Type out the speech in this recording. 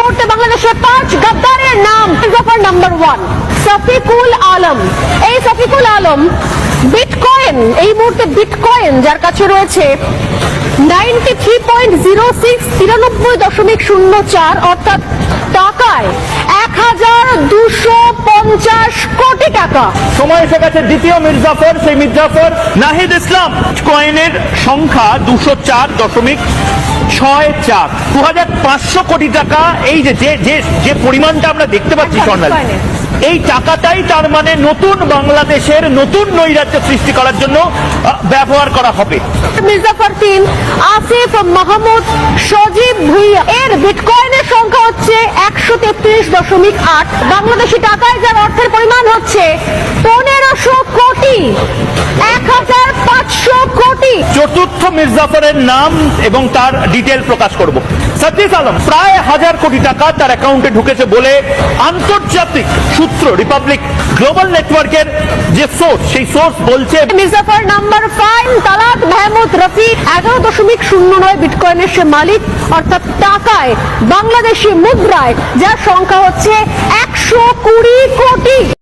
মুহূর্তে বাংলাদেশের 5 গদ্দারের নাম। নাম্বার 1 সফিকুল আলম। এই সফিকুল আলম বিটকয়েন, এই মুহূর্তে বিটকয়েন যার কাছে রয়েছে 93.06 93.04 অর্থাৎ টাকায় 1250 কোটি টাকা। সময় এসে গেছে দ্বিতীয় মির্জাফর, সেই মির্জাফর নাহিদ ইসলাম। কয়েনের সংখ্যা 204.64, 2500 কোটি টাকা। এই যে পরিমাণটা আমরা দেখতে পাচ্ছি স্বর্ণালী, এই টাকাটাই তার মানে নতুন বাংলাদেশের নতুন নৈরাজ্য সৃষ্টি করার জন্য ব্যবহার করা হবে। মির্জাফর 3, আসিফ মাহমুদ, সজীব ভুইয়া। এর বিটকয়েনের সংখ্যা হচ্ছে 133.8। বাংলাদেশি টাকায় যার অর্থের পরিমাণ হচ্ছে 1500 কোটি, 1500 কোটি। চতুর্থ মির্জাফরের নাম এবং তার ডিটেল প্রকাশ করব। সাজ্জিদ আলম প্রায় 1000 কোটি টাকা তার অ্যাকাউন্টে ঢুকেছে বলে আন্তর্জাতিক সূত্র রিপাবলিক গ্লোবাল নেটওয়ার্কের যে সোর্স, সেই সোর্স বলছে। মির্জাফর নাম্বার 5 তালাত মাহমুদ রফিক 11.09 বিটকয়েনের সে মালিক, অর্থাৎ টাকায় বাংলাদেশি মুদ্রায় যার সংখ্যা হচ্ছে 120 কোটি।